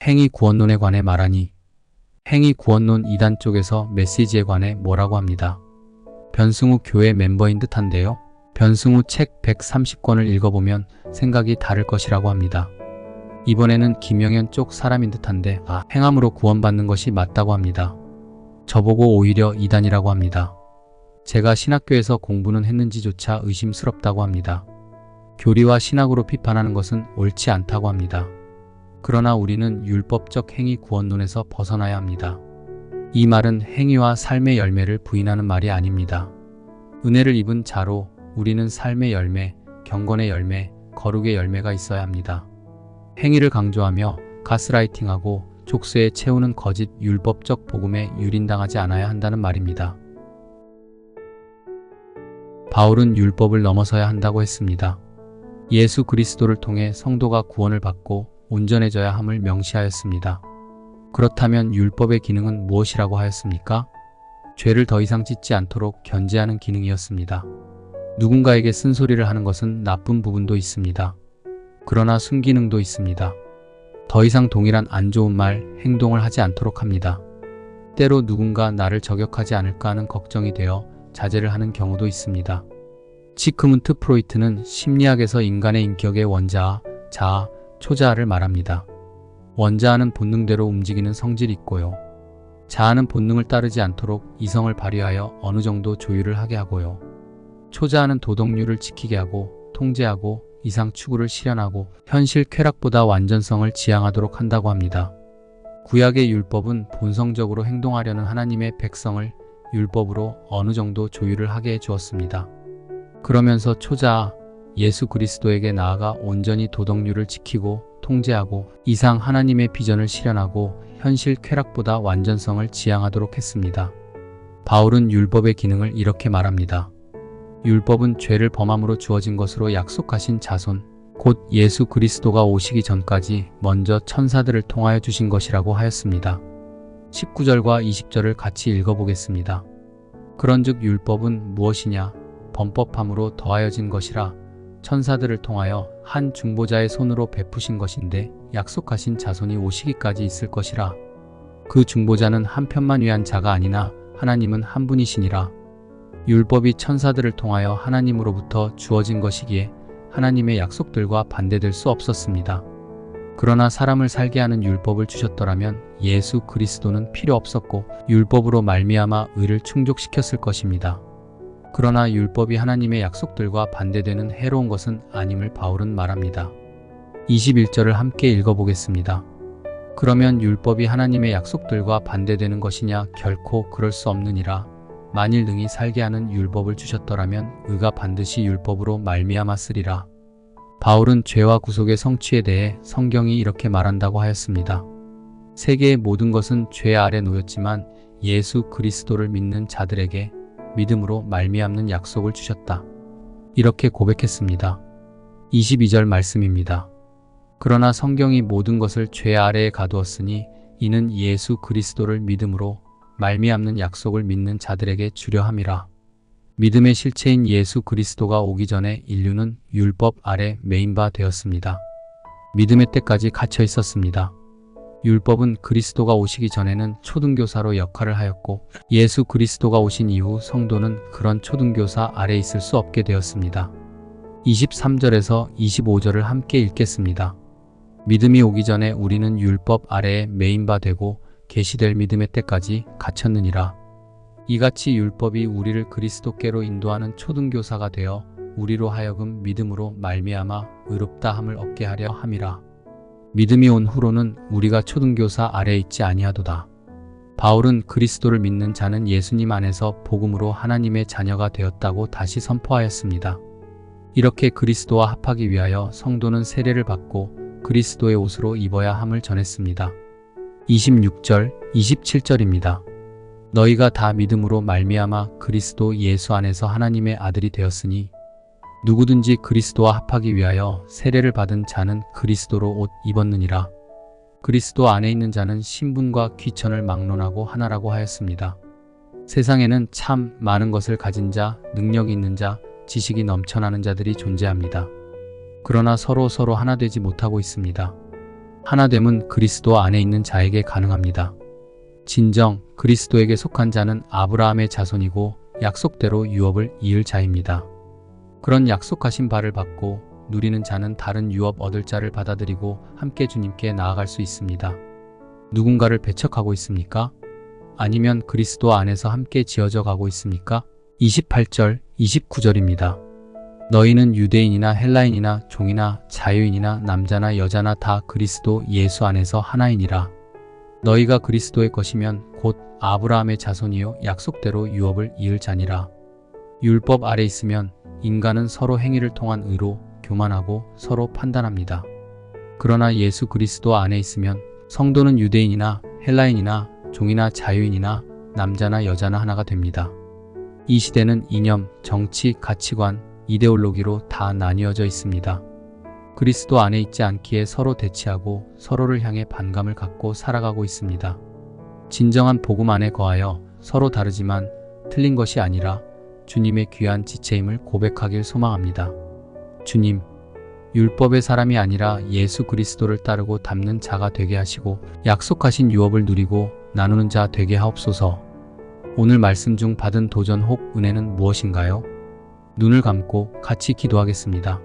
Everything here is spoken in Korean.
행위 구원론에 관해 말하니 행위 구원론 2단 쪽에서 메시지에 관해 뭐라고 합니다. 변승우 교회 멤버인 듯한데요. 변승우 책 130권을 읽어보면 생각이 다를 것이라고 합니다. 이번에는 김영현 쪽 사람인 듯한데 행함으로 구원받는 것이 맞다고 합니다. 저보고 오히려 이단이라고 합니다. 제가 신학교에서 공부는 했는지조차 의심스럽다고 합니다. 교리와 신학으로 비판하는 것은 옳지 않다고 합니다. 그러나 우리는 율법적 행위 구원론에서 벗어나야 합니다. 이 말은 행위와 삶의 열매를 부인하는 말이 아닙니다. 은혜를 입은 자로 우리는 삶의 열매, 경건의 열매, 거룩의 열매가 있어야 합니다. 행위를 강조하며 가스라이팅하고 족쇄에 채우는 거짓 율법적 복음에 유린당하지 않아야 한다는 말입니다. 바울은 율법을 넘어서야 한다고 했습니다. 예수 그리스도를 통해 성도가 구원을 받고 온전해져야 함을 명시하였습니다. 그렇다면 율법의 기능은 무엇이라고 하였습니까? 죄를 더 이상 짓지 않도록 견제하는 기능이었습니다. 누군가에게 쓴소리를 하는 것은 나쁜 부분도 있습니다. 그러나 순기능도 있습니다. 더 이상 동일한 안 좋은 말, 행동을 하지 않도록 합니다. 때로 누군가 나를 저격하지 않을까 하는 걱정이 되어 자제를 하는 경우도 있습니다. 지크문트 프로이트는 심리학에서 인간의 인격의 원자아, 자아, 초자아를 말합니다. 원자아는 본능대로 움직이는 성질이 있고요. 자아는 본능을 따르지 않도록 이성을 발휘하여 어느 정도 조율을 하게 하고요. 초자아는 도덕률을 지키게 하고 통제하고 이상 추구를 실현하고 현실 쾌락보다 완전성을 지향하도록 한다고 합니다. 구약의 율법은 본성적으로 행동하려는 하나님의 백성을 율법으로 어느 정도 조율을 하게 해 주었습니다. 그러면서 초자아 예수 그리스도에게 나아가 온전히 도덕률을 지키고 통제하고 이상 하나님의 비전을 실현하고 현실 쾌락보다 완전성을 지향하도록 했습니다. 바울은 율법의 기능을 이렇게 말합니다. 율법은 죄를 범함으로 주어진 것으로 약속하신 자손, 곧 예수 그리스도가 오시기 전까지 먼저 천사들을 통하여 주신 것이라고 하였습니다. 19절과 20절을 같이 읽어보겠습니다. 그런즉 율법은 무엇이냐? 범법함으로 더하여진 것이라 천사들을 통하여 한 중보자의 손으로 베푸신 것인데 약속하신 자손이 오시기까지 있을 것이라. 그 중보자는 한 편만 위한 자가 아니나 하나님은 한 분이시니라. 율법이 천사들을 통하여 하나님으로부터 주어진 것이기에 하나님의 약속들과 반대될 수 없었습니다. 그러나 사람을 살게 하는 율법을 주셨더라면 예수 그리스도는 필요 없었고 율법으로 말미암아 의를 충족시켰을 것입니다. 그러나 율법이 하나님의 약속들과 반대되는 해로운 것은 아님을 바울은 말합니다. 21절을 함께 읽어보겠습니다. 그러면 율법이 하나님의 약속들과 반대되는 것이냐? 결코 그럴 수 없느니라. 만일 능히 살게 하는 율법을 주셨더라면 의가 반드시 율법으로 말미암았으리라. 바울은 죄와 구속의 성취에 대해 성경이 이렇게 말한다고 하였습니다. 세계의 모든 것은 죄 아래 놓였지만 예수 그리스도를 믿는 자들에게 믿음으로 말미암는 약속을 주셨다. 이렇게 고백했습니다. 22절 말씀입니다. 그러나 성경이 모든 것을 죄 아래에 가두었으니 이는 예수 그리스도를 믿음으로 말미암는 약속을 믿는 자들에게 주려 함이라. 믿음의 실체인 예수 그리스도가 오기 전에 인류는 율법 아래 매인 바 되었습니다. 믿음의 때까지 갇혀 있었습니다. 율법은 그리스도가 오시기 전에는 초등교사로 역할을 하였고 예수 그리스도가 오신 이후 성도는 그런 초등교사 아래 있을 수 없게 되었습니다. 23절에서 25절을 함께 읽겠습니다. 믿음이 오기 전에 우리는 율법 아래에 매인 바 되고 계시될 믿음의 때까지 갇혔느니라. 이같이 율법이 우리를 그리스도께로 인도하는 초등교사가 되어 우리로 하여금 믿음으로 말미암아 의롭다 함을 얻게 하려 함이라. 믿음이 온 후로는 우리가 초등교사 아래에 있지 아니하도다. 바울은 그리스도를 믿는 자는 예수님 안에서 복음으로 하나님의 자녀가 되었다고 다시 선포하였습니다. 이렇게 그리스도와 합하기 위하여 성도는 세례를 받고 그리스도의 옷으로 입어야 함을 전했습니다. 26절, 27절입니다. 너희가 다 믿음으로 말미암아 그리스도 예수 안에서 하나님의 아들이 되었으니 누구든지 그리스도와 합하기 위하여 세례를 받은 자는 그리스도로 옷 입었느니라. 그리스도 안에 있는 자는 신분과 귀천을 막론하고 하나라고 하였습니다. 세상에는 참 많은 것을 가진 자, 능력이 있는 자, 지식이 넘쳐나는 자들이 존재합니다. 그러나 서로 하나 되지 못하고 있습니다. 하나됨은 그리스도 안에 있는 자에게 가능합니다. 진정 그리스도에게 속한 자는 아브라함의 자손이고 약속대로 유업을 이을 자입니다. 그런 약속하신 바를 받고 누리는 자는 다른 유업 얻을 자를 받아들이고 함께 주님께 나아갈 수 있습니다. 누군가를 배척하고 있습니까? 아니면 그리스도 안에서 함께 지어져 가고 있습니까? 28절, 29절입니다. 너희는 유대인이나 헬라인이나 종이나 자유인이나 남자나 여자나 다 그리스도 예수 안에서 하나이니라. 너희가 그리스도의 것이면 곧 아브라함의 자손이요 약속대로 유업을 이을 자니라. 율법 아래 있으면 인간은 서로 행위를 통한 의로 교만하고 서로 판단합니다. 그러나 예수 그리스도 안에 있으면 성도는 유대인이나 헬라인이나 종이나 자유인이나 남자나 여자나 하나가 됩니다. 이 시대는 이념, 정치, 가치관, 이데올로기로 다 나뉘어져 있습니다. 그리스도 안에 있지 않기에 서로 대치하고 서로를 향해 반감을 갖고 살아가고 있습니다. 진정한 복음 안에 거하여 서로 다르지만 틀린 것이 아니라 주님의 귀한 지체임을 고백하길 소망합니다. 주님, 율법의 사람이 아니라 예수 그리스도를 따르고 닮는 자가 되게 하시고 약속하신 유업을 누리고 나누는 자 되게 하옵소서. 오늘 말씀 중 받은 도전 혹 은혜는 무엇인가요? 눈을 감고 같이 기도하겠습니다.